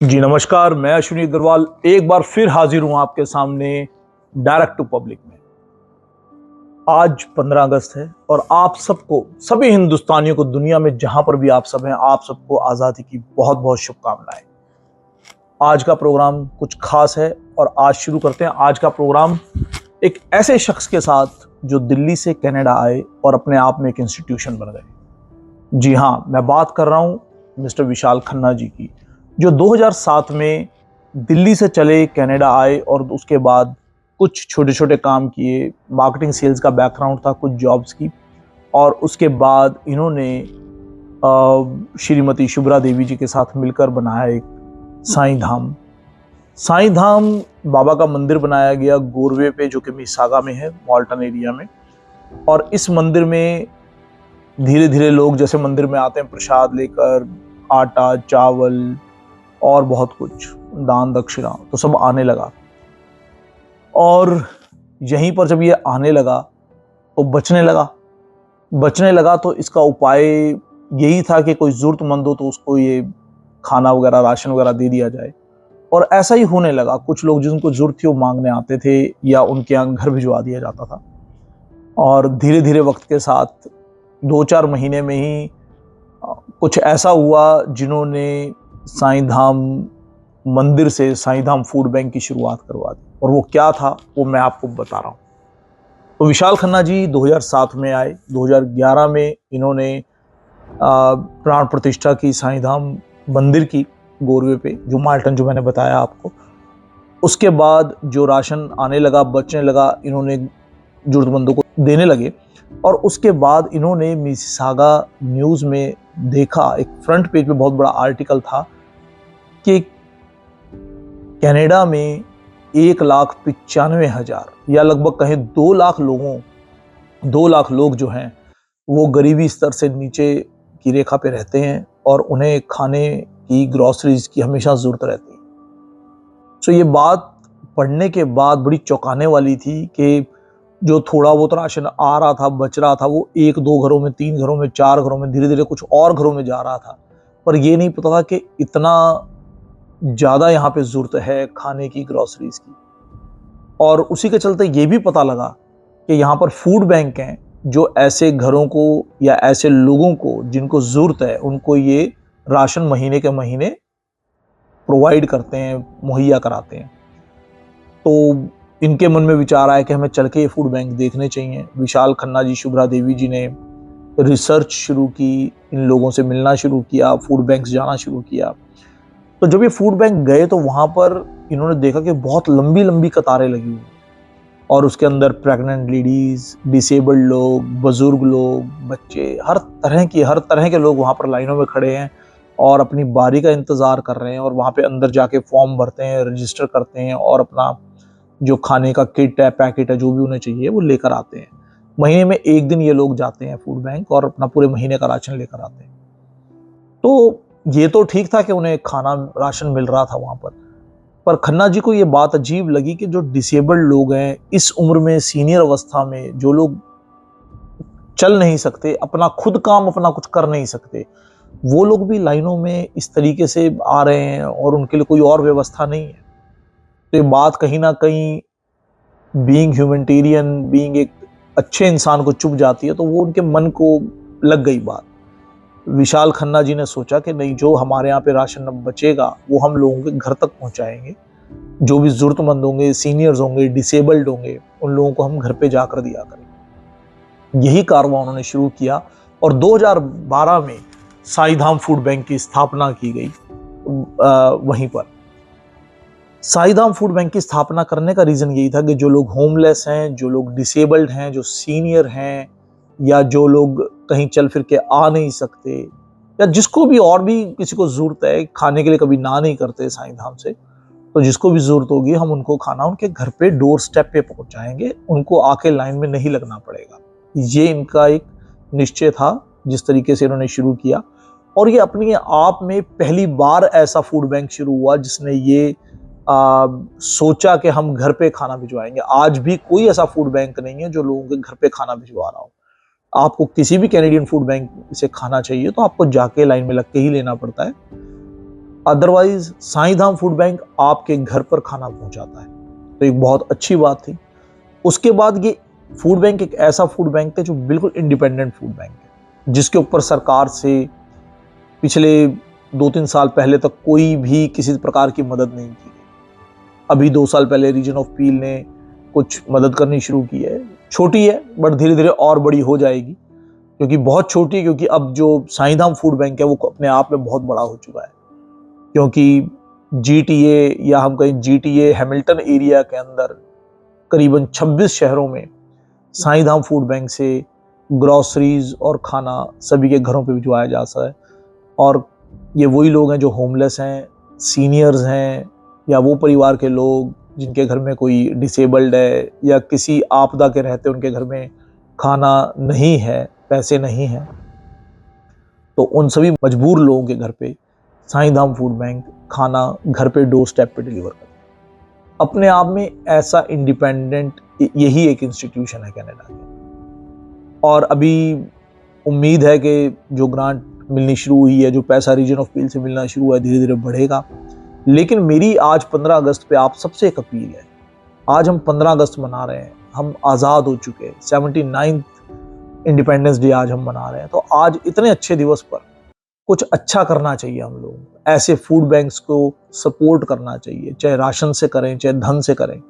जी नमस्कार, मैं अश्विनी अग्रवाल एक बार फिर हाजिर हूं आपके सामने डायरेक्ट टू पब्लिक में। आज 15 अगस्त है और आप सबको, सभी हिंदुस्तानियों को, दुनिया में जहां पर भी आप सब हैं, आप सबको आज़ादी की बहुत बहुत शुभकामनाएं। आज का प्रोग्राम कुछ खास है और आज शुरू करते हैं आज का प्रोग्राम एक ऐसे शख्स के साथ जो दिल्ली से कनाडा आए और अपने आप में एक इंस्टीट्यूशन बन गए। जी हाँ, मैं बात कर रहा हूं मिस्टर विशाल खन्ना जी की, जो 2007 में दिल्ली से चले कनाडा आए और उसके बाद कुछ छोटे छोटे काम किए। मार्केटिंग सेल्स का बैकग्राउंड था, कुछ जॉब्स की, और उसके बाद इन्होंने श्रीमती शुभ्रा देवी जी के साथ मिलकर बनाया एक साईं धाम। साईं धाम बाबा का मंदिर बनाया गया गोरवे पे, जो कि मिसागा में है, मॉल्टन एरिया में। और इस मंदिर में धीरे धीरे लोग जैसे मंदिर में आते हैं प्रसाद लेकर, आटा चावल और बहुत कुछ दान दक्षिणा, तो सब आने लगा। और यहीं पर जब ये आने लगा तो बचने लगा तो इसका उपाय यही था कि कोई जरूरतमंद हो तो उसको ये खाना वगैरह, राशन वगैरह दे दिया जाए। और ऐसा ही होने लगा। कुछ लोग जिनको जरूरत थी वो मांगने आते थे या उनके यहाँ घर भिजवा दिया जाता था। और धीरे धीरे वक्त के साथ 2-4 महीने में ही कुछ ऐसा हुआ जिन्होंने साईं धाम मंदिर से साईं धाम फूड बैंक की शुरुआत करवा दी। और वो क्या था वो मैं आपको बता रहा हूँ। तो विशाल खन्ना जी 2007 में आए। 2011 में इन्होंने प्राण प्रतिष्ठा की साईं धाम मंदिर की, गोरवे पे, जो माल्टन, जो मैंने बताया आपको। उसके बाद जो राशन आने लगा, बचने लगा, इन्होंने जरूरतमंदों को देने लगे। और उसके बाद इन्होंने मिसिसागा न्यूज़ में देखा, एक फ्रंट पेज पे बहुत बड़ा आर्टिकल था कि कनाडा में 1,95,000 या लगभग कहें 2 लाख लोग जो हैं वो गरीबी स्तर से नीचे की रेखा पे रहते हैं और उन्हें खाने की, ग्रोसरीज की हमेशा जरूरत रहती है। तो ये बात पढ़ने के बाद बड़ी चौंकाने वाली थी कि जो थोड़ा बहुत राशन आ रहा था, बच रहा था, वो 1-2 घरों में, 3 घरों में, 4 घरों में, धीरे धीरे कुछ और घरों में जा रहा था। पर ये नहीं पता था कि इतना ज़्यादा यहाँ पे ज़रूरत है खाने की, ग्रोसरीज की। और उसी के चलते ये भी पता लगा कि यहाँ पर फूड बैंक हैं जो ऐसे घरों को या ऐसे लोगों को जिनको ज़रूरत है उनको ये राशन महीने के महीने प्रोवाइड करते हैं, मुहैया कराते हैं। तो इनके मन में विचार आया कि हमें चल के ये फूड बैंक देखने चाहिए। विशाल खन्ना जी, शुभ्रा देवी जी ने रिसर्च शुरू की, इन लोगों से मिलना शुरू किया, फूड बैंक जाना शुरू किया। तो जब ये फूड बैंक गए तो वहां पर इन्होंने देखा कि बहुत लंबी लंबी कतारें लगी हुई, और उसके अंदर प्रेग्नेंट लेडीज, डिसेबल्ड लोग, बुजुर्ग लोग, बच्चे, हर तरह के लोग वहां पर लाइनों में खड़े हैं और अपनी बारी का इंतजार कर रहे हैं। और वहां पे अंदर जाके फॉर्म भरते हैं, रजिस्टर करते हैं और अपना जो खाने का किट है, पैकेट है, जो भी उन्हें चाहिए वो लेकर आते हैं। महीने में एक दिन ये लोग जाते हैं फूड बैंक और अपना पूरे महीने का राशन लेकर आते हैं। तो ये तो ठीक था कि उन्हें खाना, राशन मिल रहा था वहां पर खन्ना जी को ये बात अजीब लगी कि जो डिसेबल्ड लोग हैं, इस उम्र में, सीनियर अवस्था में, जो लोग चल नहीं सकते, अपना खुद काम अपना कुछ कर नहीं सकते, वो लोग भी लाइनों में इस तरीके से आ रहे हैं और उनके लिए कोई और व्यवस्था नहीं है। तो ये बात कहीं ना कहीं बीइंग ह्यूमैनिटेरियन, बीइंग एक अच्छे इंसान को चुभ जाती है। तो वो उनके मन को लग गई बात। विशाल खन्ना जी ने सोचा कि नहीं, जो हमारे यहाँ पे राशन अब बचेगा वो हम लोगों के घर तक पहुंचाएंगे। जो भी जरूरतमंद होंगे, सीनियर्स होंगे, डिसेबल्ड होंगे, उन लोगों को हम घर पे जाकर दिया करेंगे। यही कारवां उन्होंने शुरू किया और 2012 में साईं धाम फूड बैंक की स्थापना की गई। वहीं पर साईं धाम फूड बैंक की स्थापना करने का रीजन यही था कि जो लोग होमलेस हैं, जो लोग डिसेबल्ड हैं, जो सीनियर हैं, या जो लोग कहीं चल फिर के आ नहीं सकते, या जिसको भी और भी किसी को जरूरत है, खाने के लिए कभी ना नहीं करते साईं धाम से, तो जिसको भी जरूरत होगी हम उनको खाना उनके घर पे डोर स्टेप पे पहुंचाएंगे, उनको आके लाइन में नहीं लगना पड़ेगा। ये इनका एक निश्चय था जिस तरीके से इन्होंने शुरू किया। और ये अपने आप में पहली बार ऐसा फूड बैंक शुरू हुआ जिसने ये सोचा कि हम घर पे खाना भिजवाएंगे। आज भी कोई ऐसा फूड बैंक नहीं है जो लोगों के घर पे खाना भिजवा रहा हो। आपको किसी भी कैनेडियन फूड बैंक से खाना चाहिए तो आपको जाके लाइन में लग के ही लेना पड़ता है। अदरवाइज साईं धाम फूड बैंक आपके घर पर खाना पहुंचाता है, तो एक बहुत अच्छी बात थी। उसके बाद ये फूड बैंक एक ऐसा फूड बैंक है जो बिल्कुल इंडिपेंडेंट फूड बैंक है, जिसके ऊपर सरकार से पिछले 2-3 साल पहले तक कोई भी किसी प्रकार की मदद नहीं की गई। अभी 2 साल पहले रीजन ऑफ पील ने कुछ मदद करनी शुरू की है, छोटी है बट धीरे धीरे और बड़ी हो जाएगी, क्योंकि बहुत छोटी है, क्योंकि अब जो साईं धाम फूड बैंक है वो अपने आप में बहुत बड़ा हो चुका है। क्योंकि जीटीए या हम कहें जीटीए हैमिल्टन एरिया के अंदर करीबन 26 शहरों में साईं धाम फूड बैंक से ग्रॉसरीज और खाना सभी के घरों पे भिजवाया जा सकता है। और ये वही लोग हैं जो होमलेस हैं, सीनियर्स हैं, या वो परिवार के लोग जिनके घर में कोई डिसेबल्ड है या किसी आपदा के रहते उनके घर में खाना नहीं है, पैसे नहीं हैं, तो उन सभी मजबूर लोगों के घर पे साईं धाम फूड बैंक खाना घर पे डोर स्टेप पे डिलीवर करता है। अपने आप में ऐसा इंडिपेंडेंट यही एक इंस्टीट्यूशन है कनाडा के। और अभी उम्मीद है कि जो ग्रांट मिलनी शुरू हुई है, जो पैसा रीजन ऑफ पील से मिलना शुरू हुआ है, धीरे धीरे बढ़ेगा। लेकिन मेरी आज 15 अगस्त पे आप सबसे एक अपील है। आज हम 15 अगस्त मना रहे हैं, हम आज़ाद हो चुके हैं, 79th इंडिपेंडेंस डे आज हम मना रहे हैं। तो आज इतने अच्छे दिवस पर कुछ अच्छा करना चाहिए हम लोगों को, ऐसे फूड बैंक्स को सपोर्ट करना चाहिए, चाहे राशन से करें, चाहे धन से करें,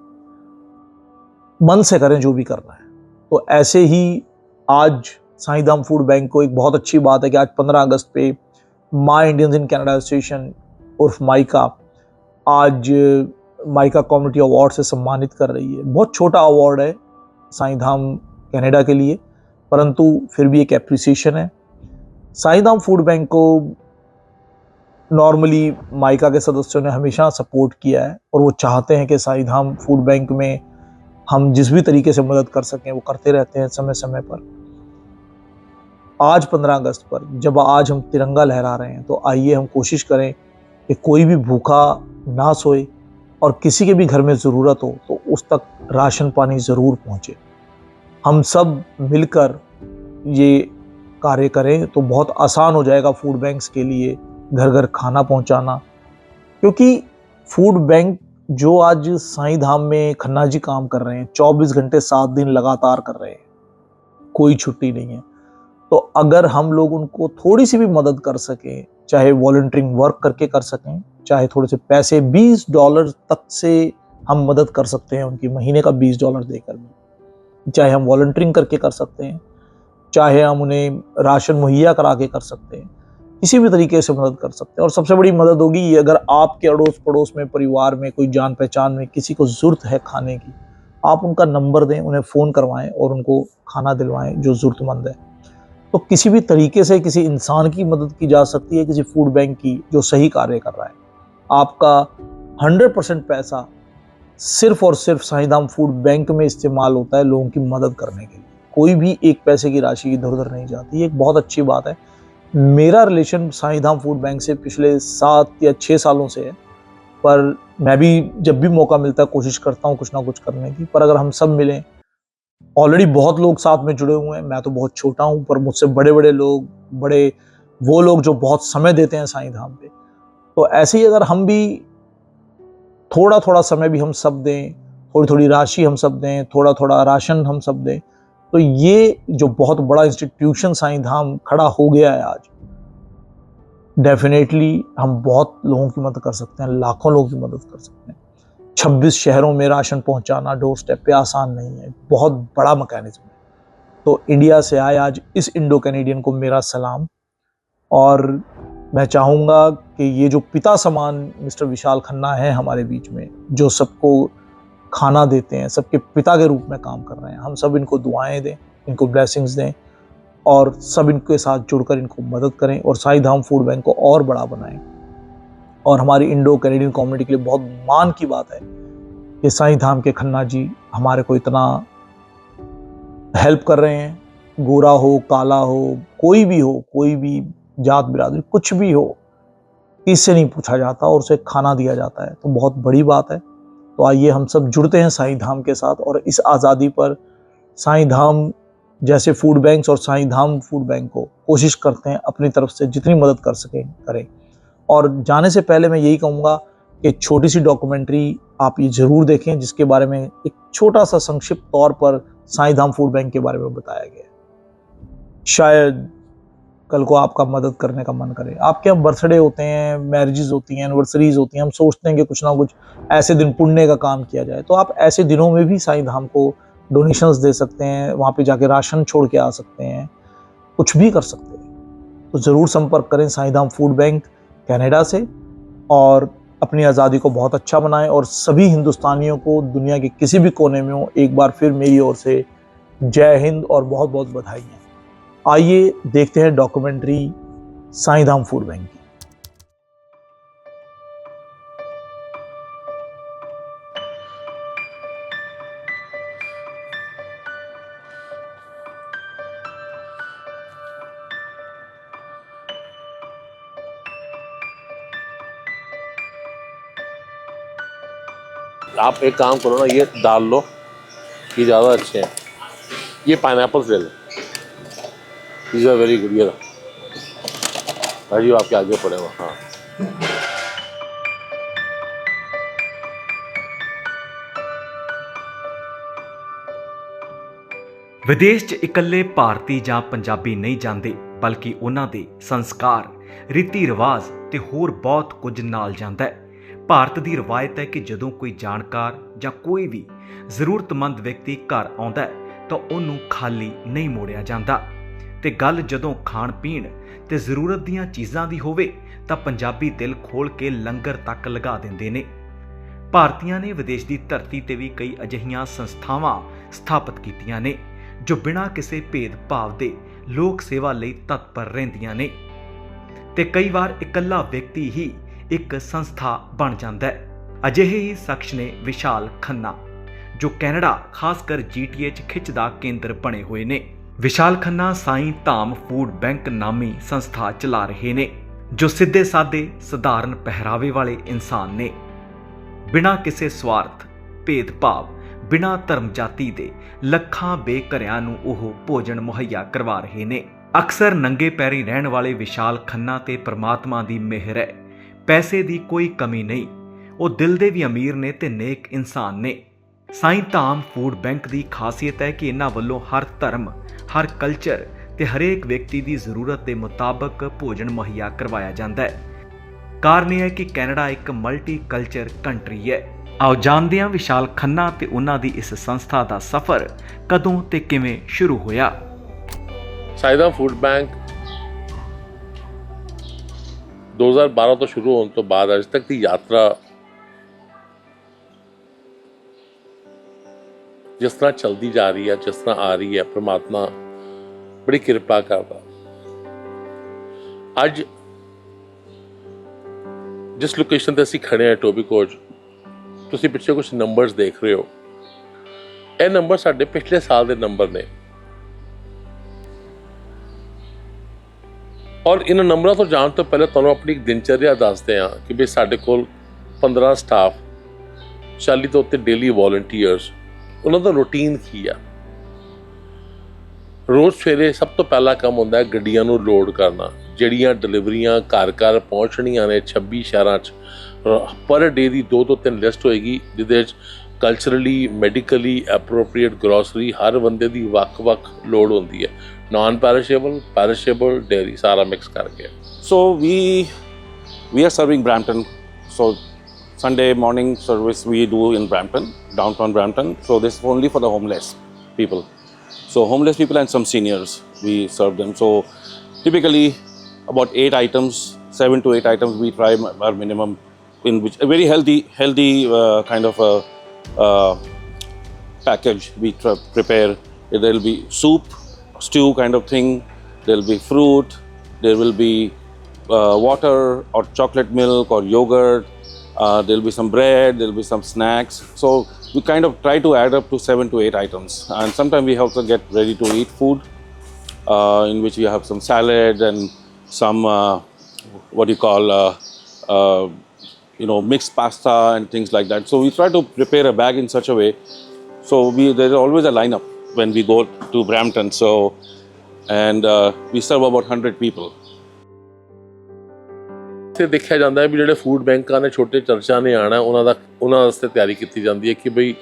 मन से करें, जो भी करना है। तो ऐसे ही आज साईं धाम फूड बैंक को एक बहुत अच्छी बात है कि आज 15 अगस्त पे माई इंडियंस इन कनाडा एसोसिएशन उर्फ माइका आज माइका कम्युनिटी अवार्ड से सम्मानित कर रही है। बहुत छोटा अवार्ड है साईं धाम कनाडा के लिए, परंतु फिर भी एक एप्रिसिएशन है। साईं धाम फूड बैंक को नॉर्मली माइका के सदस्यों ने हमेशा सपोर्ट किया है और वो चाहते हैं कि साईं धाम फूड बैंक में हम जिस भी तरीके से मदद कर सकें वो करते रहते हैं समय समय पर। आज 15 अगस्त पर जब आज हम तिरंगा लहरा रहे हैं, तो आइए हम कोशिश करें कि कोई भी भूखा ना सोए और किसी के भी घर में ज़रूरत हो तो उस तक राशन पानी ज़रूर पहुँचे। हम सब मिलकर ये कार्य करें तो बहुत आसान हो जाएगा फूड बैंक्स के लिए घर घर खाना पहुँचाना। क्योंकि फूड बैंक जो आज साईं धाम में खन्ना जी काम कर रहे हैं, 24 घंटे 7 दिन लगातार कर रहे हैं, कोई छुट्टी नहीं है। तो अगर हम लोग उनको थोड़ी सी भी मदद कर सकें, चाहे वॉलंटियरिंग वर्क करके कर सकें, चाहे थोड़े से पैसे $20 तक से हम मदद कर सकते हैं उनकी, महीने का $20 देकर भी, चाहे हम वॉलंटियरिंग करके कर सकते हैं, चाहे हम उन्हें राशन मुहैया करा के कर सकते हैं, किसी भी तरीके से मदद कर सकते हैं। और सबसे बड़ी मदद होगी ये, अगर आपके अड़ोस पड़ोस में परिवार में कोई जान पहचान में किसी को ज़रूरत है खाने की, आप उनका नंबर दें, उन्हें फ़ोन करवाएं और उनको खाना दिलवाएं जो ज़रूरतमंद है। तो किसी भी तरीके से किसी इंसान की मदद की जा सकती है, किसी फूड बैंक की जो सही कार्य कर रहा है। आपका 100% पैसा सिर्फ और सिर्फ साईं धाम फूड बैंक में इस्तेमाल होता है लोगों की मदद करने के लिए। कोई भी एक पैसे की राशि इधर उधर नहीं जाती। ये एक बहुत अच्छी बात है। मेरा रिलेशन साईं धाम फूड बैंक से पिछले 7 या 6 सालों से है, पर मैं भी जब भी मौका मिलता है कोशिश करता हूँ कुछ ना कुछ करने की। पर अगर हम सब मिलें, ऑलरेडी बहुत लोग साथ में जुड़े हुए हैं, मैं तो बहुत छोटा हूँ, पर मुझसे बड़े बड़े लोग, बड़े वो लोग जो बहुत समय देते हैं साईं धाम पे, तो ऐसे ही अगर हम भी थोड़ा थोड़ा समय भी हम सब दें, थोड़ी थोड़ी राशि हम सब दें, थोड़ा थोड़ा राशन हम सब दें, तो ये जो बहुत बड़ा इंस्टीट्यूशन साईं धाम खड़ा हो गया है आज, डेफिनेटली हम बहुत लोगों की मदद कर सकते हैं, लाखों लोगों की मदद कर सकते हैं। 26 शहरों में राशन पहुंचाना डोर स्टेप पे आसान नहीं है, बहुत बड़ा मैकेनिज्म है। तो इंडिया से आए आज इस इंडो कैनेडियन को मेरा सलाम। और मैं चाहूँगा कि ये जो पिता समान मिस्टर विशाल खन्ना है हमारे बीच में, जो सबको खाना देते हैं, सबके पिता के रूप में काम कर रहे हैं, हम सब इनको दुआएं दें, इनको ब्लेसिंग्स दें और सब इनके साथ जुड़कर इनको मदद करें और साईं धाम फूड बैंक को और बड़ा बनाएं। और हमारी इंडो कैनेडियन कम्युनिटी के लिए बहुत मान की बात है कि साईं धाम के खन्ना जी हमारे को इतना हेल्प कर रहे हैं। गोरा हो, काला हो, कोई भी जात बिरादरी कुछ भी हो, इससे नहीं पूछा जाता और उसे खाना दिया जाता है, तो बहुत बड़ी बात है। तो आइए हम सब जुड़ते हैं साईं धाम के साथ और इस आज़ादी पर साईं धाम जैसे फूड बैंक्स और साईं धाम फूड बैंक को कोशिश करते हैं अपनी तरफ से जितनी मदद कर सकें करें। और जाने से पहले मैं यही कहूँगा कि छोटी सी डॉक्यूमेंट्री आप ये ज़रूर देखें, जिसके बारे में एक छोटा सा संक्षिप्त तौर पर साईं धाम फूड बैंक के बारे में बताया गया है। शायद कल को आपका मदद करने का मन करे। आपके यहाँ बर्थडे होते हैं, मैरिजेस होती हैं, एनिवर्सरीज होती हैं, हम सोचते हैं कि कुछ ना कुछ ऐसे दिन पुण्य का काम किया जाए, तो आप ऐसे दिनों में भी साईं धाम को डोनेशंस दे सकते हैं, वहाँ पे जाके राशन छोड़ के आ सकते हैं, कुछ भी कर सकते हैं। तो ज़रूर संपर्क करें साईं धाम फूड बैंक कनाडा से, और अपनी आज़ादी को बहुत अच्छा बनाएं। और सभी हिंदुस्तानियों को दुनिया के किसी भी कोने में हो, एक बार फिर मेरी ओर से जय हिंद और बहुत बहुत बधाइयाँ। आइए देखते हैं डॉक्यूमेंट्री साईं धाम फूड बैंक की। आप एक काम करो ना, ये डाल लो, ये ज़्यादा अच्छे हैं। ये पाइनएप्पल्स ले लो, these are very good। ये राजीव आपके आगे पड़े हुआ। हाँ, ਵਿਦੇਸ਼ 'ਚ ਇਕੱਲੇ ਭਾਰਤੀ ਜਾਂ ਪੰਜਾਬੀ ਨਹੀਂ ਜਾਂਦੇ, ਬਲਕਿ ਉਹਨਾਂ ਦੇ ਸੰਸਕਾਰ, ਰੀਤੀ ਰਿਵਾਜ ਤੇ ਹੋਰ ਬਹੁਤ ਕੁਝ ਨਾਲ ਜਾਂਦਾ ਹੈ। ਭਾਰਤ ਦੀ ਰਵਾਇਤ ਹੈ ਕਿ ਜਦੋਂ ਕੋਈ ਜਾਣਕਾਰ ਜਾਂ ਕੋਈ ਵੀ ਜ਼ਰੂਰਤਮੰਦ ਵਿਅਕਤੀ ਘਰ ਆਉਂਦਾ ਹੈ ਤਾਂ ਉਹਨੂੰ ਖਾਲੀ ਨਹੀਂ ਮੋੜਿਆ ਜਾਂਦਾ। ਤੇ ਗੱਲ ਜਦੋਂ ਖਾਣ ਪੀਣ ਤੇ ਜ਼ਰੂਰਤ ਦੀਆਂ ਚੀਜ਼ਾਂ ਦੀ ਹੋਵੇ ਤਾਂ ਪੰਜਾਬੀ ਦਿਲ ਖੋਲ ਕੇ ਲੰਗਰ ਤੱਕ ਲਗਾ ਦਿੰਦੇ ਨੇ। ਭਾਰਤੀਆਂ ਨੇ ਵਿਦੇਸ਼ ਦੀ ਧਰਤੀ ਤੇ ਵੀ ਕਈ ਅਜਿਹੀਆਂ ਸੰਸਥਾਵਾਂ ਸਥਾਪਿਤ ਕੀਤੀਆਂ ਨੇ ਜੋ ਬਿਨਾਂ ਕਿਸੇ ਭੇਦਭਾਵ ਦੇ ਲੋਕ ਸੇਵਾ ਲਈ ਤਤਪਰ ਰਹਿੰਦੀਆਂ ਨੇ। ਤੇ ਕਈ ਵਾਰ ਇਕੱਲਾ ਵਿਅਕਤੀ ਹੀ ਇੱਕ ਸੰਸਥਾ ਬਣ ਜਾਂਦਾ ਹੈ। ਅਜਿਹੇ ਹੀ ਸ਼ਖਸ ਨੇ ਵਿਸ਼ਾਲ ਖੰਨਾ, ਜੋ ਕੈਨੇਡਾ ਖਾਸ ਕਰ GTA 'ਚ ਖਿੱਚ ਦਾ ਕੇਂਦਰ ਬਣੇ ਹੋਏ ਨੇ। ਵਿਸ਼ਾਲ ਖੰਨਾ ਸਾਈਂ ਧਾਮ ਫੂਡ ਬੈਂਕ ਨਾਮੀ ਸੰਸਥਾ ਚਲਾ ਰਹੇ ਨੇ, ਜੋ ਸਿੱਧੇ ਸਾਦੇ ਸਧਾਰਨ ਪਹਿਰਾਵੇ ਵਾਲੇ ਇਨਸਾਨ ਨੇ। ਬਿਨਾਂ ਕਿਸੇ ਸਵਾਰਥ, ਭੇਦਭਾਵ, ਬਿਨਾਂ ਧਰਮ ਜਾਤੀ ਦੇ ਲੱਖਾਂ ਬੇਘਰਿਆਂ ਨੂੰ ਉਹ ਭੋਜਨ ਮੁਹੱਈਆ ਕਰਵਾ ਰਹੇ ਨੇ। ਅਕਸਰ ਨੰਗੇ ਪੈਰੀ ਰਹਿਣ ਵਾਲੇ ਵਿਸ਼ਾਲ ਖੰਨਾ ਤੇ ਪ੍ਰਮਾਤਮਾ ਦੀ ਮਿਹਰ ਹੈ, ਪੈਸੇ ਦੀ ਕੋਈ ਕਮੀ ਨਹੀਂ। ਉਹ ਦਿਲ ਦੇ ਵੀ ਅਮੀਰ ਨੇ ਤੇ ਨੇਕ ਇਨਸਾਨ ਨੇ। ਸਾਈਂ ਧਾਮ ਫੂਡ ਬੈਂਕ ਦੀ ਖਾਸੀਅਤ ਹੈ ਕਿ ਇਹਨਾਂ ਵੱਲੋਂ ਹਰ ਧਰਮ, ਹਰ ਕਲਚਰ ਤੇ ਹਰੇਕ ਵਿਅਕਤੀ ਦੀ ਜ਼ਰੂਰਤ ਦੇ ਮੁਤਾਬਕ ਭੋਜਨ ਮੁਹੱਈਆ ਕਰਵਾਇਆ ਜਾਂਦਾ ਹੈ। ਕਾਰਨ ਇਹ ਹੈ ਕਿ ਕੈਨੇਡਾ ਇੱਕ ਮਲਟੀ ਕਲਚਰ ਕੰਟਰੀ ਹੈ। ਆਓ ਜਾਣਦੇ ਹਾਂ ਵਿਸ਼ਾਲ ਖੰਨਾ ਤੇ ਉਹਨਾਂ ਦੀ ਇਸ ਸੰਸਥਾ ਦਾ ਸਫ਼ਰ ਕਦੋਂ ਤੇ ਕਿਵੇਂ ਸ਼ੁਰੂ ਹੋਇਆ। ਸਾਈਂ ਧਾਮ ਫੂਡ ਬੈਂਕ 2012 ਤੋਂ ਸ਼ੁਰੂ ਹੋਣ ਤੋਂ ਬਾਅਦ ਅੱਜ ਤੱਕ ਦੀ ਯਾਤਰਾ ਜਿਸ ਤਰ੍ਹਾਂ ਚਲਦੀ ਜਾ ਰਹੀ ਹੈ, ਜਿਸ ਤਰ੍ਹਾਂ ਆ ਰਹੀ ਹੈ, ਪ੍ਰਮਾਤਮਾ ਬੜੀ ਕਿਰਪਾ ਕਰਦਾ। ਅੱਜ ਜਿਸ ਲੋਕੇਸ਼ਨ ਤੇ ਅਸੀਂ ਖੜੇ ਹਾਂ ਟੋਬੀਕੋਟ, ਤੁਸੀਂ ਪਿੱਛੇ ਕੁਝ ਨੰਬਰਸ ਦੇਖ ਰਹੇ ਹੋ। ਇਹ ਨੰਬਰ ਸਾਡੇ ਪਿਛਲੇ ਸਾਲ ਦੇ ਨੰਬਰ ਨੇ, ਔਰ ਇਹਨਾਂ ਨੰਬਰਾਂ ਤੋਂ ਜਾਣ ਤੋਂ ਪਹਿਲਾਂ ਤੁਹਾਨੂੰ ਆਪਣੀ ਇੱਕ ਦਿਨਚਰਿਆ ਦੱਸਦੇ ਹਾਂ ਕਿ ਵੀ ਸਾਡੇ ਕੋਲ 15 ਸਟਾਫ, 40 ਤੋਂ ਉੱਤੇ ਡੇਲੀ ਵੋਲੰਟੀਅਰਸ, ਉਹਨਾਂ ਦਾ ਰੂਟੀਨ ਕੀ ਆ। ਰੋਜ਼ ਸਵੇਰੇ ਸਭ ਤੋਂ ਪਹਿਲਾ ਕੰਮ ਹੁੰਦਾ ਹੈ ਗੱਡੀਆਂ ਨੂੰ ਲੋਡ ਕਰਨਾ, ਜਿਹੜੀਆਂ ਡਿਲੀਵਰੀਆਂ ਘਰ ਘਰ ਪਹੁੰਚਣੀਆਂ ਨੇ 26 ਸ਼ਹਿਰਾਂ 'ਚ। ਪਰ ਡੇ ਦੀ 2 ਤੋਂ 3 ਲਿਸਟ ਹੋਏਗੀ, ਜਿਹਦੇ ਵਿੱਚ ਕਲਚਰਲੀ, ਮੈਡੀਕਲੀ ਐਪਰੋਪਰੀਏਟ ਗਰੋਸਰੀ ਹਰ ਬੰਦੇ ਦੀ ਵੱਖ-ਵੱਖ ਲੋੜ ਹੁੰਦੀ ਹੈ। ਨਾਨ ਪੈਰਿਸ਼ੇਬਲ, ਪੈਰਿਸ਼ੇਬਲ, ਡੇਅਰੀ ਸਾਰਾ ਮਿਕਸ ਕਰਕੇ। So we are serving Brampton. So Sunday morning service we do in Brampton, downtown Brampton. So this is only for the homeless people. So homeless people and some seniors, we serve them. So typically about 8 items, 7 to 8 items we try our minimum, in which a very healthy kind of a package we prepare. There will be soup, stew kind of thing. There will be fruit. There will be water or chocolate milk or yogurt. There will be some bread. There will be some snacks. So we kind of try to add up to 7 to 8 items. And sometimes we also get ready to eat food, in which we have some salad and some what you call mixed pasta and things like that. So we try to prepare a bag in such a way. So there's always a lineup when we go to Brampton. And we serve about 100 people. ਇੱਥੇ ਦੇਖਿਆ ਜਾਂਦਾ ਹੈ ਵੀ ਜਿਹੜੇ food ਬੈਂਕਾਂ ਨੇ, ਛੋਟੇ ਚਰਚਾਂ ਨੇ ਆਉਣਾ, ਉਹਨਾਂ ਵਾਸਤੇ ਤਿਆਰੀ ਕੀਤੀ ਜਾਂਦੀ ਹੈ ਕਿ ਬਈ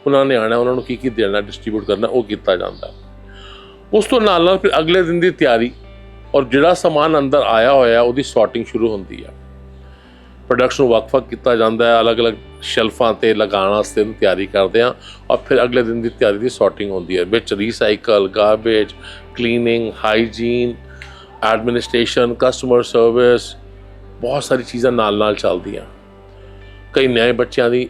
ਉਹਨਾਂ ਨੇ ਆਉਣਾ, ਉਹਨਾਂ ਨੂੰ ਕੀ ਕੀ ਦੇਣਾ, ਡਿਸਟਰੀਬਿਊਟ ਕਰਨਾ, ਉਹ ਕੀਤਾ ਜਾਂਦਾ। ਉਸ ਤੋਂ ਨਾਲ ਫਿਰ ਅਗਲੇ ਦਿਨ ਦੀ ਤਿਆਰੀ ਔਰ ਜਿਹੜਾ ਸਮਾਨ ਅੰਦਰ ਆਇਆ ਹੋਇਆ ਉਹਦੀ ਸੌਰਟਿੰਗ ਸ਼ੁਰੂ ਹੁੰਦੀ ਹੈ। ਪ੍ਰੋਡਕਟਸ ਨੂੰ ਵੱਖ-ਵੱਖ ਕੀਤਾ ਜਾਂਦਾ ਹੈ, ਅਲੱਗ-ਅਲੱਗ ਸ਼ੈਲਫਾਂ 'ਤੇ ਲਗਾਉਣ ਵਾਸਤੇ ਇਹਨੂੰ ਤਿਆਰੀ ਕਰਦੇ ਹਾਂ ਔਰ ਫਿਰ ਅਗਲੇ ਦਿਨ ਦੀ ਤਿਆਰੀ ਦੀ ਸੌਰਟਿੰਗ ਹੁੰਦੀ ਹੈ, ਵਿੱਚ recycle, garbage, cleaning, hygiene, administration, customer service, ਬਹੁਤ ਸਾਰੀ ਚੀਜ਼ਾਂ ਨਾਲ ਚੱਲਦੀਆਂ। ਕਈ ਨਵੇਂ ਬੱਚਿਆਂ ਦੀ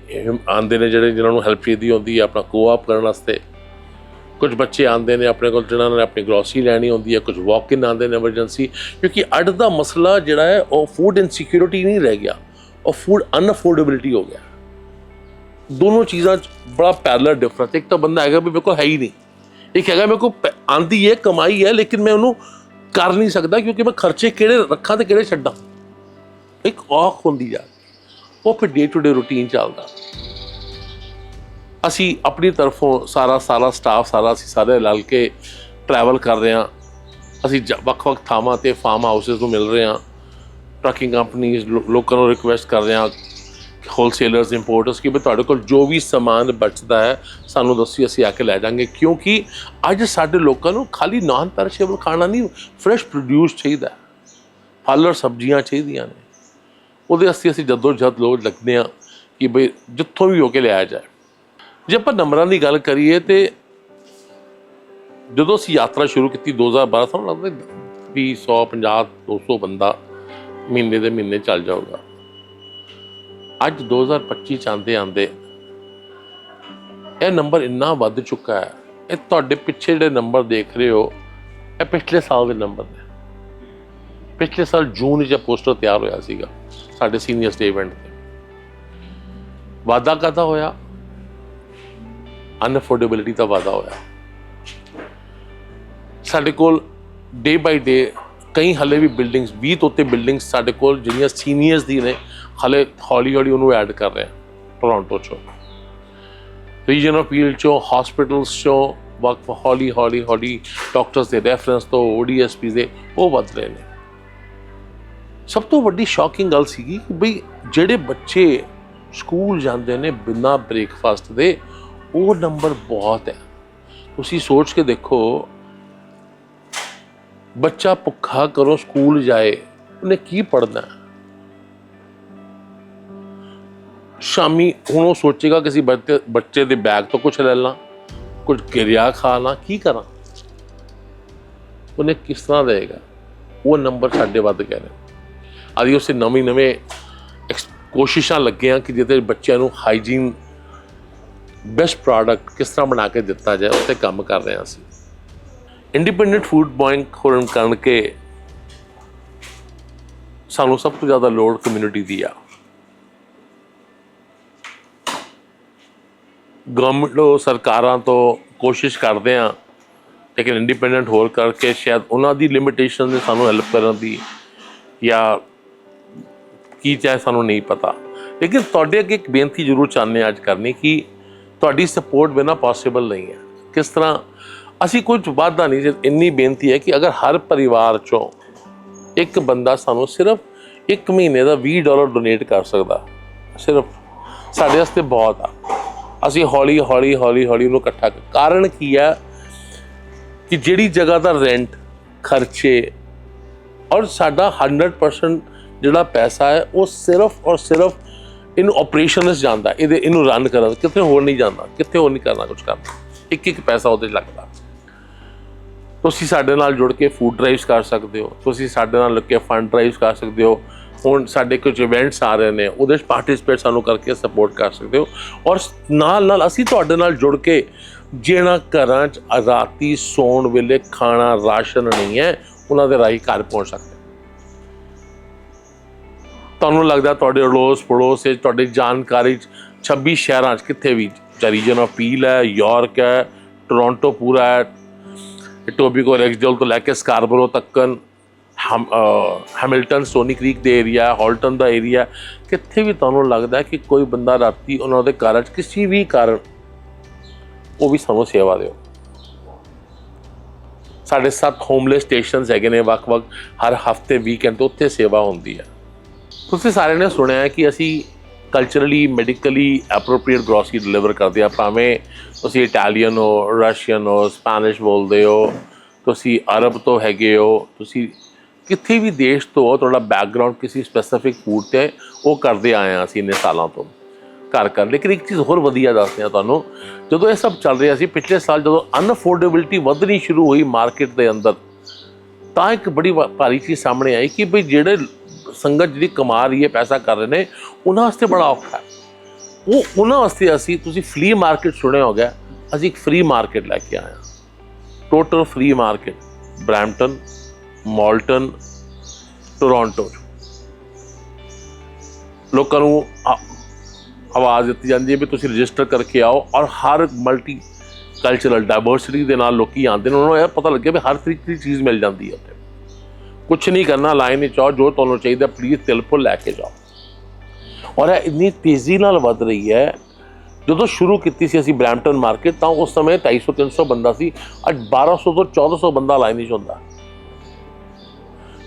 ਆਉਂਦੇ ਨੇ ਜਿਹਨਾਂ ਨੂੰ ਹੈਲਪ ਚਾਹੀਦੀ ਹੁੰਦੀ ਹੈ ਆਪਣਾ ਕੋਆਪ ਕਰਨ ਵਾਸਤੇ। ਕੁਝ ਬੱਚੇ ਆਉਂਦੇ ਨੇ ਆਪਣੇ ਕੋਲ ਜਿਹਨਾਂ ਨੇ ਆਪਣੀ ਗਰੋਸਰੀ ਲੈਣੀ ਹੁੰਦੀ ਹੈ, ਕੁਝ ਵਾਕ ਇਨ ਆਉਂਦੇ ਨੇ ਐਮਰਜੈਂਸੀ, ਕਿਉਂਕਿ ਅੱਜ ਦਾ ਮਸਲਾ ਜਿਹੜਾ ਹੈ ਉਹ ਫੂਡ ਇਨਸਿਕਿਉਰਿਟੀ ਨਹੀਂ ਰਹਿ ਗਿਆ, ਉਹ ਫੂਡ ਅਨਅਫੋਰਡੇਬਿਲਿਟੀ ਹੋ ਗਿਆ। ਦੋਨੋਂ ਚੀਜ਼ਾਂ 'ਚ ਬੜਾ ਪੈਰਲਲ ਡਿਫਰੈਂਸ। ਇੱਕ ਤਾਂ ਬੰਦਾ ਹੈਗਾ ਵੀ ਮੇਰੇ ਕੋਲ ਹੈ ਹੀ ਨਹੀਂ, ਇੱਕ ਹੈਗਾ ਮੇਰੇ ਕੋਲ ਆਉਂਦੀ ਹੈ, ਕਮਾਈ ਹੈ, ਲੇਕਿਨ ਮੈਂ ਉਹਨੂੰ ਕਰ ਨਹੀਂ ਸਕਦਾ ਕਿਉਂਕਿ ਮੈਂ ਖਰਚੇ ਕਿਹੜੇ ਰੱਖਾਂ ਤੇ ਕਿਹੜੇ ਛੱਡਾਂ। ਇੱਕ ਔਖ ਹੁੰਦੀ ਆ, ਉਹ ਫਿਰ ਡੇ ਟੂ ਡੇ ਰੂਟੀਨ ਚੱਲਦਾ। ਅਸੀਂ ਆਪਣੀ ਤਰਫੋਂ ਸਾਰਾ ਸਟਾਫ ਅਸੀਂ ਸਾਰੇ ਰਲ ਕੇ ਟਰੈਵਲ ਕਰ ਰਹੇ ਹਾਂ। ਅਸੀਂ ਵੱਖ-ਵੱਖ ਥਾਵਾਂ 'ਤੇ ਫਾਰਮ ਹਾਊਸਿਸ ਨੂੰ ਮਿਲ ਰਹੇ ਹਾਂ, ਟਰੱਕਿੰਗ ਕੰਪਨੀਜ਼, ਲੋਕਾਂ ਨੂੰ ਰਿਕੁਐਸਟ ਕਰ ਰਹੇ ਹਾਂ, ਹੋਲਸੇਲਰਸ, ਇੰਪੋਰਟਰਸ ਕਿ ਵੀ ਤੁਹਾਡੇ ਕੋਲ ਜੋ ਵੀ ਸਮਾਨ ਬਚਦਾ ਹੈ ਸਾਨੂੰ ਦੱਸੀ, ਅਸੀਂ ਆ ਕੇ ਲੈ ਜਾਵਾਂਗੇ। ਕਿਉਂਕਿ ਅੱਜ ਸਾਡੇ ਲੋਕਾਂ ਨੂੰ ਖਾਲੀ ਨਾਨ ਪੈਰਿਸ਼ੇਬਲ ਖਾਣਾ ਨਹੀਂ, ਫਰੈਸ਼ ਪ੍ਰੋਡਿਊਸ ਚਾਹੀਦਾ, ਫਲ ਔਰ ਸਬਜ਼ੀਆਂ ਚਾਹੀਦੀਆਂ ਨੇ। ਉਹਦੇ ਵਾਸਤੇ ਅਸੀਂ ਜਦੋਜਹਿਦ ਲੋਕ ਲੱਗਦੇ ਹਾਂ ਕਿ ਬਈ ਜਿੱਥੋਂ ਵੀ ਹੋ ਕੇ ਲਿਆਇਆ ਜਾਏ। ਜੇ ਆਪਾਂ ਨੰਬਰਾਂ ਦੀ ਗੱਲ ਕਰੀਏ ਤੇ ਜਦੋਂ ਅਸੀਂ ਯਾਤਰਾ ਸ਼ੁਰੂ ਕੀਤੀ 2012, ਸਾਨੂੰ ਲੱਗਦਾ 20, 150, 200 ਬੰਦਾ ਮਹੀਨੇ ਦੇ ਮਹੀਨੇ ਚੱਲ ਜਾਊਗਾ। ਅੱਜ 2025 ਚ ਆਉਂਦੇ ਇਹ ਨੰਬਰ ਇੰਨਾ ਵੱਧ ਚੁੱਕਾ ਹੈ। ਇਹ ਤੁਹਾਡੇ ਪਿੱਛੇ ਜਿਹੜੇ ਨੰਬਰ ਦੇਖ ਰਹੇ ਹੋ ਇਹ ਪਿਛਲੇ ਸਾਲ ਦੇ ਨੰਬਰ ਨੇ। ਪਿਛਲੇ ਸਾਲ ਜੂਨ ਵਿੱਚ ਪੋਸਟਰ ਤਿਆਰ ਹੋਇਆ ਸੀਗਾ ਸਾਡੇ ਸੀਨੀਅਰਸ ਡੇ ਇਵੈਂਟ 'ਤੇ। ਵਾਧਾ ਕਾਹਦਾ ਹੋਇਆ? ਅਨਅਫੋਰਡੇਬਿਲਿਟੀ ਦਾ ਵਾਧਾ ਹੋਇਆ। ਸਾਡੇ ਕੋਲ ਡੇ ਬਾਈ ਡੇ ਕਈ ਹਲੇ ਵੀ ਬਿਲਡਿੰਗਸ, 20 ਤੋਂ ਉੱਤੇ ਬਿਲਡਿੰਗਸ ਸਾਡੇ ਕੋਲ ਜਿਹੜੀਆਂ ਸੀਨੀਅਰਸ ਦੀ ਨੇ, ਹਲੇ ਹੌਲੀ ਉਹਨੂੰ ਐਡ ਕਰ ਰਹੇ ਹਾਂ। ਟੋਰਾਂਟੋ 'ਚੋਂ, ਰੀਜਨ ਆਫ ਪੀਲ 'ਚੋਂ, ਹਸਪੀਟਲਸ 'ਚੋਂ ਵਕਫ ਹੌਲੀ ਡਾਕਟਰਸ ਦੇ ਰੈਫਰੈਂਸ ਤੋਂ, ODSP ਦੇ, ਉਹ ਵੱਧ ਰਹੇ ਨੇ। ਸਭ ਤੋਂ ਵੱਡੀ ਸ਼ੌਕਿੰਗ ਗੱਲ ਸੀਗੀ ਕਿ ਬਈ ਜਿਹੜੇ ਬੱਚੇ ਸਕੂਲ ਜਾਂਦੇ ਨੇ ਬਿਨਾਂ ਬ੍ਰੇਕਫਾਸਟ ਦੇ, ਉਹ ਨੰਬਰ ਬਹੁਤ ਹੈ। ਤੁਸੀਂ ਸੋਚ ਕੇ ਦੇਖੋ, ਬੱਚਾ ਭੁੱਖਾ ਕਰੋ ਸਕੂਲ ਜਾਏ, ਉਹਨੇ ਕੀ ਪੜ੍ਹਨਾ? ਸ਼ਾਮੀ ਹੁਣ ਉਹ ਸੋਚੇਗਾ ਕਿ ਅਸੀਂ ਬੱਚੇ ਦੇ ਬੈਗ ਤੋਂ ਕੁਛ ਲੈ ਲਾਂ, ਕੁਝ ਗਿਰਿਆ ਖਾ ਲਾਂ, ਕੀ ਕਰਾਂ? ਉਹਨੇ ਕਿਸ ਤਰ੍ਹਾਂ ਰਹੇਗਾ? ਉਹ ਨੰਬਰ ਸਾਡੇ ਵੱਧ ਗਏ ਨੇ। ਅਸੀਂ ਉਸੇ ਨਵੇਂ ਕੋਸ਼ਿਸ਼ਾਂ ਲੱਗੇ ਹਾਂ ਕਿ ਜਿਹਦੇ ਬੱਚਿਆਂ ਨੂੰ ਹਾਈਜੀਨ, ਬੈਸਟ ਪ੍ਰੋਡਕਟ ਕਿਸ ਤਰ੍ਹਾਂ ਬਣਾ ਕੇ ਦਿੱਤਾ ਜਾਏ, ਉੱਤੇ ਕੰਮ ਕਰ ਰਹੇ ਹਾਂ ਅਸੀਂ। ਇੰਡੀਪੈਂਡੈਂਟ ਫੂਡ ਬੈਂਕ ਹੋਣ ਕਰਕੇ ਸਾਨੂੰ ਸਭ ਤੋਂ ਜ਼ਿਆਦਾ ਲੋੜ ਕਮਿਊਨਿਟੀ ਦੀ ਆ। ਗਵਰਨਮੈਂਟ ਸਰਕਾਰਾਂ ਤੋਂ ਕੋਸ਼ਿਸ਼ ਕਰਦੇ ਹਾਂ, ਲੇਕਿਨ ਇੰਡੀਪੈਂਡੈਂਟ ਹੋਰ ਕਰਕੇ ਸ਼ਾਇਦ ਉਹਨਾਂ ਦੀ ਲਿਮਿਟੇਸ਼ਨ ਨੇ ਸਾਨੂੰ ਹੈਲਪ ਕਰਨ ਦੀ, ਜਾਂ ਕੀ ਚਾਹੇ ਸਾਨੂੰ ਨਹੀਂ ਪਤਾ। ਲੇਕਿਨ ਤੁਹਾਡੇ ਅੱਗੇ ਇੱਕ ਬੇਨਤੀ ਜ਼ਰੂਰ ਚਾਹੁੰਦੇ ਹਾਂ ਅੱਜ ਕਰਨੀ ਕਿ ਤੁਹਾਡੀ ਸਪੋਰਟ ਬਿਨਾਂ ਪੋਸੀਬਲ ਨਹੀਂ ਹੈ। ਕਿਸ ਤਰ੍ਹਾਂ? ਅਸੀਂ ਕੁਝ ਵਾਧਾ ਨਹੀਂ, ਜੇ ਇੰਨੀ ਬੇਨਤੀ ਹੈ ਕਿ ਅਗਰ ਹਰ ਪਰਿਵਾਰ 'ਚੋਂ ਇੱਕ ਬੰਦਾ ਸਾਨੂੰ ਸਿਰਫ ਇੱਕ ਮਹੀਨੇ ਦਾ $20 ਡੋਨੇਟ ਕਰ ਸਕਦਾ, ਸਿਰਫ ਸਾਡੇ ਵਾਸਤੇ ਬਹੁਤ ਆ। ਅਸੀਂ ਹੌਲੀ ਉਹਨੂੰ ਇਕੱਠਾ। ਕਾਰਨ ਕੀ ਹੈ ਕਿ ਜਿਹੜੀ ਜਗ੍ਹਾ ਦਾ ਰੈਂਟ, ਖਰਚੇ ਔਰ ਸਾਡਾ 100% ਜਿਹੜਾ ਪੈਸਾ ਹੈ ਉਹ ਸਿਰਫ ਔਰ ਸਿਰਫ ਇਹਨੂੰ ਆਪਰੇਸ਼ਨ 'ਚ ਜਾਂਦਾ, ਇਹਨੂੰ ਰਨ ਕਰਨ, ਕਿਤੇ ਹੋਰ ਨਹੀਂ ਜਾਂਦਾ, ਕਿਤੇ ਹੋਰ ਨਹੀਂ ਕਰਨਾ ਕੁਝ ਕਰਨਾ। ਇੱਕ ਪੈਸਾ ਉਹਦੇ ਲੱਗਦਾ। ਤੁਸੀਂ ਸਾਡੇ ਨਾਲ ਜੁੜ ਕੇ ਫੂਡ ਡਰਾਈਵਸ ਕਰ ਸਕਦੇ ਹੋ, ਤੁਸੀਂ ਸਾਡੇ ਨਾਲ ਲੱਗ ਕੇ ਫੰਡ ਡਰਾਈਵਸ ਕਰ ਸਕਦੇ ਹੋ। ਹੁਣ ਸਾਡੇ ਕੁਝ ਇਵੈਂਟਸ ਆ ਰਹੇ ਨੇ, ਉਹਦੇ 'ਚ ਪਾਰਟਿਸਿਪੇਟ ਸਾਨੂੰ ਕਰਕੇ ਸਪੋਰਟ ਕਰ ਸਕਦੇ ਹੋ। ਔਰ ਨਾਲ ਅਸੀਂ ਤੁਹਾਡੇ ਨਾਲ ਜੁੜ ਕੇ ਜਿਹੜਾ ਘਰਾਂ 'ਚ ਰਾਤੀ ਸੌਣ ਵੇਲੇ ਖਾਣਾ, ਰਾਸ਼ਨ ਨਹੀਂ ਹੈ, ਉਹਨਾਂ ਦੇ ਰਾਹੀਂ ਘਰ ਪਹੁੰਚ ਸਕਦੇ। ਤੁਹਾਨੂੰ ਲੱਗਦਾ ਤੁਹਾਡੇ ਅੜੋਸ ਪੜੋਸ 'ਚ, ਤੁਹਾਡੀ ਜਾਣਕਾਰੀ 'ਚ 26 ਸ਼ਹਿਰਾਂ 'ਚ ਕਿੱਥੇ ਵੀ, ਚਾਹੇ ਰੀਜਨ ਆਫ ਪੀਲ ਹੈ, ਯਾਰਕ ਹੈ, ਟੋਰਾਂਟੋ ਪੂਰਾ ਹੈ, ਟੋਬੀਕੋ ਰੈਕਸਡੇਲ ਤੋਂ ਲੈ ਕੇ ਸਕਾਰਬਰੋ ਤੱਕਨ, ਹੈਮਿਲਟਨ, ਸਟੋਨੀ ਕ੍ਰੀਕ ਦੇ ਏਰੀਆ, ਹਾਲਟਨ ਦਾ ਏਰੀਆ, ਕਿੱਥੇ ਵੀ ਤੁਹਾਨੂੰ ਲੱਗਦਾ ਕਿ ਕੋਈ ਬੰਦਾ ਰਾਤੀ ਉਹਨਾਂ ਦੇ ਘਰਾਂ 'ਚ ਕਿਸੇ ਵੀ ਕਾਰਨ, ਉਹ ਵੀ ਸਾਨੂੰ ਸੇਵਾ ਦਿਓ। ਸਾਡੇ 7 ਹੋਮਲੈਸ ਸਟੇਸ਼ਨਸ ਹੈਗੇ ਨੇ ਵੱਖ-ਵੱਖ, ਹਰ ਹਫਤੇ ਵੀਕਐਂਡ ਤੋਂ ਉੱਥੇ ਸੇਵਾ ਹੁੰਦੀ ਹੈ। ਤੁਸੀਂ ਸਾਰਿਆਂ ਨੇ ਸੁਣਿਆ ਹੈ ਕਿ ਅਸੀਂ culturally medically appropriate grocery deliver ਕਰਦੇ ਆ, ਭਾਵੇਂ ਤੁਸੀਂ ਇਟਾਲੀਅਨ ਹੋ, ਰਸ਼ੀਅਨ ਹੋ, ਸਪੈਨਿਸ਼ ਬੋਲਦੇ ਹੋ, ਤੁਸੀਂ ਅਰਬ ਤੋਂ ਹੈਗੇ ਹੋ, ਤੁਸੀਂ ਕਿੱਥੇ ਵੀ ਦੇਸ਼ ਤੋਂ ਹੋ, ਤੁਹਾਡਾ ਬੈਕਗਰਾਊਂਡ ਕਿਸੇ ਸਪੈਸੀਫਿਕ ਫੂਡ 'ਤੇ ਉਹ ਕਰਦੇ ਆਏ ਹਾਂ ਅਸੀਂ ਇੰਨੇ ਸਾਲਾਂ ਤੋਂ ਘਰ। ਲੇਕਿਨ ਇੱਕ ਚੀਜ਼ ਹੋਰ ਵਧੀਆ ਦੱਸਦੇ ਹਾਂ ਤੁਹਾਨੂੰ, ਜਦੋਂ ਇਹ ਸਭ ਚੱਲ ਰਿਹਾ ਸੀ ਪਿਛਲੇ ਸਾਲ, ਜਦੋਂ ਅਨਅਫੋਰਡੇਬਿਲਟੀ ਵਧਣੀ ਸ਼ੁਰੂ ਹੋਈ ਮਾਰਕੀਟ ਦੇ ਅੰਦਰ, ਤਾਂ ਇੱਕ ਬੜੀ ਭਾਰੀ ਚੀਜ਼ ਸਾਹਮਣੇ ਆਈ ਕਿ ਬਈ ਜਿਹੜੇ ਸੰਗਤ ਜਿਹੜੀ ਕਮਾ ਰਹੀ ਹੈ, ਪੈਸਾ ਕਰ ਰਹੇ ਨੇ, ਉਹਨਾਂ ਵਾਸਤੇ ਬੜਾ ਔਖਾ ਹੈ। ਉਹਨਾਂ ਵਾਸਤੇ ਅਸੀਂ, ਤੁਸੀਂ ਫਲੀ ਮਾਰਕੀਟ ਸੁਣਿਆ ਹੋ ਗਿਆ, ਅਸੀਂ ਇੱਕ ਫਰੀ ਮਾਰਕੀਟ ਲੈ ਕੇ ਆਏ ਹਾਂ, total free market Brampton, Malton, Toronto. ਲੋਕਾਂ ਨੂੰ ਆਵਾਜ਼ ਦਿੱਤੀ ਜਾਂਦੀ ਹੈ ਵੀ ਤੁਸੀਂ ਰਜਿਸਟਰ ਕਰਕੇ ਆਓ, ਔਰ ਹਰ ਮਲਟੀ ਕਲਚਰਲ ਡਾਇਵਰਸਿਟੀ ਦੇ ਨਾਲ ਲੋਕੀ ਆਉਂਦੇ ਨੇ, ਉਹਨਾਂ ਨੂੰ ਇਹ ਪਤਾ ਲੱਗਿਆ ਵੀ ਹਰ ਤਰੀਕੇ ਦੀ ਚੀਜ਼ ਮਿਲ ਜਾਂਦੀ ਹੈ ਉੱਥੇ। ਕੁਛ ਨਹੀਂ ਕਰਨਾ, ਲਾਈਨ ਵਿੱਚ ਆਓ, ਜੋ ਤੁਹਾਨੂੰ ਚਾਹੀਦਾ ਪਲੀਜ਼ ਤਿਲ ਫੁੱਲ ਲੈ ਕੇ ਜਾਓ। ਔਰ ਇਹ ਇੰਨੀ ਤੇਜ਼ੀ ਨਾਲ ਵੱਧ ਰਹੀ ਹੈ। ਜਦੋਂ ਸ਼ੁਰੂ ਕੀਤੀ ਸੀ ਅਸੀਂ ਬਰੈਂਪਟਨ ਮਾਰਕੀਟ, ਤਾਂ ਉਸ ਸਮੇਂ 250-300 ਬੰਦਾ ਸੀ, ਅੱਜ 1200 ਤੋਂ 1400 ਬੰਦਾ ਲਾਈਨ ਵਿੱਚ ਹੁੰਦਾ।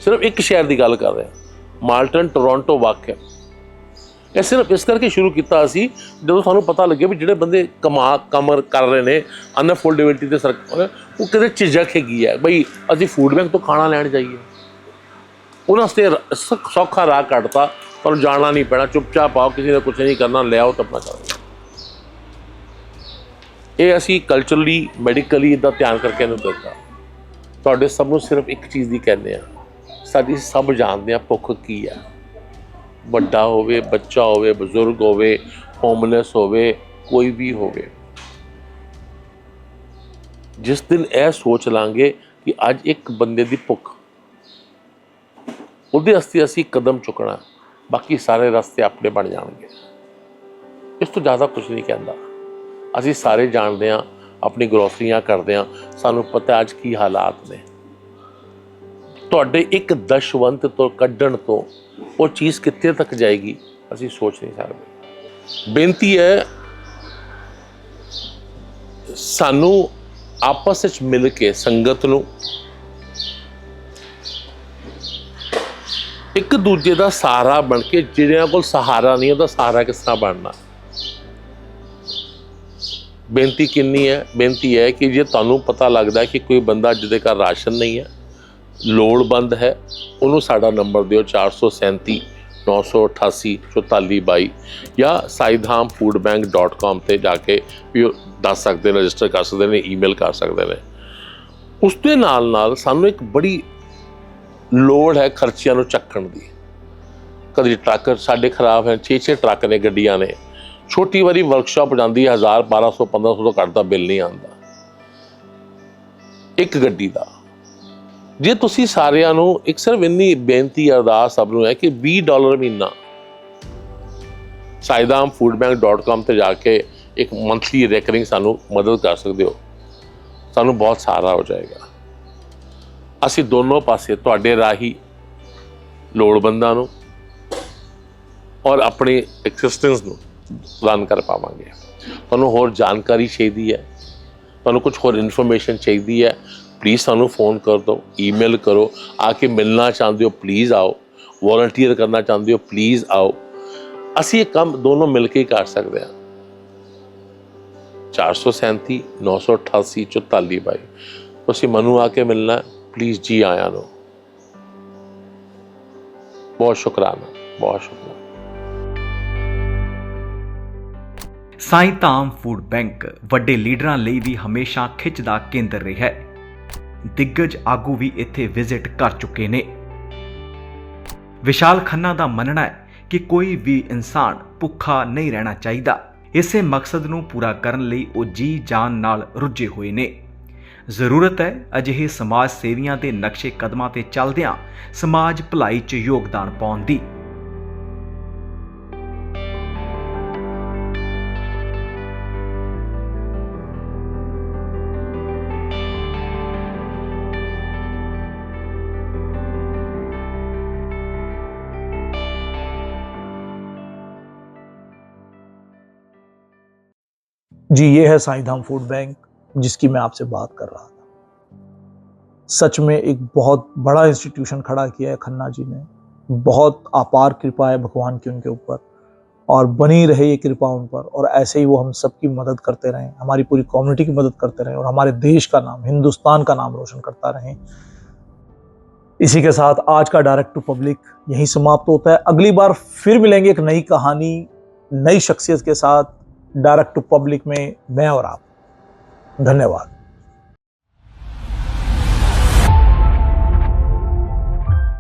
ਸਿਰਫ ਇੱਕ ਸ਼ਹਿਰ ਦੀ ਗੱਲ ਕਰ ਰਹੇ ਹਾਂ, ਮਾਲਟਨ, ਟੋਰਾਂਟੋ ਵਾਕਿਆ। ਇਹ ਸਿਰਫ ਇਸ ਕਰਕੇ ਸ਼ੁਰੂ ਕੀਤਾ ਅਸੀਂ ਜਦੋਂ ਸਾਨੂੰ ਪਤਾ ਲੱਗਿਆ ਵੀ ਜਿਹੜੇ ਬੰਦੇ ਕਮਰ ਕਰ ਰਹੇ ਨੇ ਅਨਅਫੋਰਡੇਬਿਲਟੀ ਦੇ ਸਰਕਾਰ, ਉਹ ਕਿਤੇ ਝਿਜਕ ਹੈਗੀ ਹੈ ਬਈ ਅਸੀਂ ਫੂਡ ਬੈਂਕ ਤੋਂ ਖਾਣਾ ਲੈਣ ਜਾਈਏ। ਉਹਨਾਂ ਵਾਸਤੇ ਸੌਖਾ ਰਾਹ ਕੱਢਤਾ, ਤੁਹਾਨੂੰ ਜਾਣਾ ਨਹੀਂ ਪੈਣਾ, ਚੁੱਪਚਾਪ ਆਓ, ਕਿਸੇ ਨੇ ਕੁਛ ਨਹੀਂ ਕਰਨਾ, ਲਿਆਓ ਤਾਂ ਆਪਣਾ ਕਰੋ। ਇਹ ਅਸੀਂ ਕਲਚਰਲੀ ਮੈਡੀਕਲੀ ਇਹਦਾ ਧਿਆਨ ਕਰਕੇ ਇਹਨੂੰ ਦਿੱਤਾ। ਤੁਹਾਡੇ ਸਭ ਨੂੰ ਸਿਰਫ ਇੱਕ ਚੀਜ਼ ਦੀ ਕਹਿੰਦੇ ਆ, ਸਾਡੀ ਸਭ ਜਾਣਦੇ ਆ ਭੁੱਖ ਕੀ ਹੈ। ਵੱਡਾ ਹੋਵੇ, ਬੱਚਾ ਹੋਵੇ, ਬਜ਼ੁਰਗ ਹੋਵੇ, ਹੋਮਲੈਸ ਹੋਵੇ, ਕੋਈ ਵੀ ਹੋਵੇ, ਜਿਸ ਦਿਨ ਇਹ ਸੋਚ ਲਾਂਗੇ ਕਿ ਅੱਜ ਇੱਕ ਬੰਦੇ ਦੀ ਭੁੱਖ, ਉਹਦੇ ਵਾਸਤੇ ਅਸੀਂ ਕਦਮ ਚੁੱਕਣਾ, ਬਾਕੀ ਸਾਰੇ ਰਸਤੇ ਆਪਣੇ ਬਣ ਜਾਣਗੇ। ਇਸ ਤੋਂ ਜ਼ਿਆਦਾ ਕੁਝ ਨਹੀਂ ਕਹਿੰਦਾ। ਅਸੀਂ ਸਾਰੇ ਜਾਣਦੇ ਹਾਂ, ਆਪਣੀ ਗਰੋਸਰੀਆਂ ਕਰਦੇ ਹਾਂ, ਸਾਨੂੰ ਪਤਾ ਅੱਜ ਕੀ ਹਾਲਾਤ ਨੇ। ਤੁਹਾਡੇ ਇੱਕ ਦਸ਼ਵੰਤ ਤੋਂ ਕੱਢਣ ਤੋਂ ਉਹ ਚੀਜ਼ ਕਿੱਥੇ ਤੱਕ ਜਾਏਗੀ ਅਸੀਂ ਸੋਚ ਨਹੀਂ ਸਕਦੇ। ਬੇਨਤੀ ਹੈ, ਸਾਨੂੰ ਆਪਸ ਵਿੱਚ ਮਿਲ ਕੇ ਸੰਗਤ ਨੂੰ ਇੱਕ ਦੂਜੇ ਦਾ ਸਹਾਰਾ ਬਣ ਕੇ, ਜਿਹੜਿਆਂ ਕੋਲ ਸਹਾਰਾ ਨਹੀਂ ਉਹਦਾ ਸਹਾਰਾ ਕਿਸ ਤਰ੍ਹਾਂ ਬਣਨਾ। ਬੇਨਤੀ ਕਿੰਨੀ ਹੈ? ਬੇਨਤੀ ਹੈ ਕਿ ਜੇ ਤੁਹਾਨੂੰ ਪਤਾ ਲੱਗਦਾ ਕਿ ਕੋਈ ਬੰਦਾ ਜਿਹਦੇ ਘਰ ਰਾਸ਼ਨ ਨਹੀਂ ਹੈ, ਲੋੜਵੰਦ ਹੈ, ਉਹਨੂੰ ਸਾਡਾ ਨੰਬਰ ਦਿਓ 437 988 4422 ਜਾਂ saidhamfoodbank.com ਤੇ ਜਾ ਕੇ ਵੀ ਉਹ ਦੱਸ ਸਕਦੇ ਨੇ, ਰਜਿਸਟਰ ਕਰ ਸਕਦੇ ਨੇ, ਈਮੇਲ ਕਰ ਸਕਦੇ ਨੇ। ਉਸ ਦੇ ਨਾਲ ਨਾਲ ਸਾਨੂੰ ਇੱਕ ਬੜੀ ਲੋੜ ਹੈ ਖਰਚਿਆਂ ਨੂੰ ਚੱਕਣ ਦੀ। ਕਦੀ ਟਰੱਕ ਸਾਡੇ ਖਰਾਬ ਹੈ, 6-6 ਟਰੱਕ ਨੇ, ਗੱਡੀਆਂ ਨੇ। ਛੋਟੀ ਵਾਰੀ ਵਰਕਸ਼ਾਪ ਜਾਂਦੀ ਹੈ, 1000 1200 1500 ਤੋਂ ਘੱਟ ਦਾ ਬਿੱਲ ਨਹੀਂ ਆਉਂਦਾ ਇੱਕ ਗੱਡੀ ਦਾ। ਜੇ ਤੁਸੀਂ ਸਾਰਿਆਂ ਨੂੰ ਇੱਕ ਸਿਰਫ ਇੰਨੀ ਬੇਨਤੀ ਅਰਦਾਸ ਸਭ ਨੂੰ ਹੈ ਕਿ $20 ਮਹੀਨਾ saidhamfoodbank.com ਤੇ ਜਾ ਕੇ ਇੱਕ ਮੰਥਲੀ ਰੈਕਰਿੰਗ ਸਾਨੂੰ ਮਦਦ ਕਰ ਸਕਦੇ ਹੋ, ਸਾਨੂੰ ਬਹੁਤ ਸਹਾਰਾ ਹੋ ਜਾਏਗਾ। ਅਸੀਂ ਦੋਨੋਂ ਪਾਸੇ ਤੁਹਾਡੇ ਰਾਹੀਂ ਲੋੜਵੰਦਾਂ ਨੂੰ ਔਰ ਆਪਣੀ ਐਕਸਿਸਟੈਂਸ ਨੂੰ ਰਨ ਕਰ ਪਾਵਾਂਗੇ। ਤੁਹਾਨੂੰ ਹੋਰ ਜਾਣਕਾਰੀ ਚਾਹੀਦੀ ਹੈ, ਤੁਹਾਨੂੰ ਕੁਝ ਹੋਰ ਇਨਫੋਰਮੇਸ਼ਨ ਚਾਹੀਦੀ ਹੈ, ਪਲੀਜ਼ ਸਾਨੂੰ ਫੋਨ ਕਰ ਦਿਓ, ਈਮੇਲ ਕਰੋ। ਆ ਕੇ ਮਿਲਣਾ ਚਾਹੁੰਦੇ ਹੋ ਪਲੀਜ਼ ਆਓ, ਵੋਲੰਟੀਅਰ ਕਰਨਾ ਚਾਹੁੰਦੇ ਹੋ ਪਲੀਜ਼ ਆਓ। ਅਸੀਂ ਇਹ ਕੰਮ ਦੋਨੋਂ ਮਿਲ ਕੇ ਹੀ ਕਰ ਸਕਦੇ ਹਾਂ। 437 988 4422 ਤੁਸੀਂ ਮੈਨੂੰ ਆ ਕੇ ਮਿਲਣਾ, ਪਲੀਜ਼ ਜੀ ਆਇਆਂ ਨੂੰ। ਬਹੁਤ ਸ਼ੁਕਰਾਨਾ, ਬਹੁਤ ਸ਼ੁਕਰਾਨਾ। ਸਾਈਂ ਧਾਮ ਫੂਡ ਬੈਂਕ ਵੱਡੇ ਲੀਡਰਾਂ ਲਈ ਵੀ ਹਮੇਸ਼ਾ ਖਿੱਚ ਦਾ ਕੇਂਦਰ ਰਿਹਾ ਹੈ। ਦਿੱਗਜ ਆਗੂ ਵੀ ਇੱਥੇ ਵਿਜ਼ਿਟ ਕਰ ਚੁੱਕੇ ਨੇ। ਵਿਸ਼ਾਲ ਖੰਨਾ ਦਾ ਮੰਨਣਾ ਹੈ ਕਿ ਕੋਈ ਵੀ ਇਨਸਾਨ ਭੁੱਖਾ ਨਹੀਂ ਰਹਿਣਾ ਚਾਹੀਦਾ। ਇਸੇ ਮਕਸਦ ਨੂੰ ਪੂਰਾ ਕਰਨ ਲਈ ਉਹ ਜੀ ਜਾਨ ਨਾਲ ਰੁੱਝੇ ਹੋਏ ਨੇ। ਜ਼ਰੂਰਤ ਹੈ ਅਜਿਹੇ ਸਮਾਜ ਸੇਵੀਆਂ ਦੇ ਨਕਸ਼ੇ ਕਦਮਾਂ ਤੇ ਚੱਲਦਿਆਂ ਸਮਾਜ ਭਲਾਈ 'ਚ ਯੋਗਦਾਨ ਪਾਉਣ ਦੀ। जी, ये है साईं धाम फूड बैंक जिसकी मैं आपसे बात कर रहा था। सच में एक बहुत बड़ा इंस्टीट्यूशन खड़ा किया है खन्ना जी ने। बहुत अपार कृपा है भगवान की उनके ऊपर, और बनी रहे ये कृपा उन पर, और ऐसे ही वो हम सबकी मदद करते रहें, हमारी पूरी कम्युनिटी की मदद करते रहें, और हमारे देश का नाम, हिंदुस्तान का नाम रोशन करता रहें। इसी के साथ आज का डायरेक्ट टू पब्लिक यहीं समाप्त होता है। अगली बार फिर मिलेंगे एक नई कहानी, नई शख्सियत के साथ डायरेक्ट टू पब्लिक में, मैं और आप। धन्यवाद।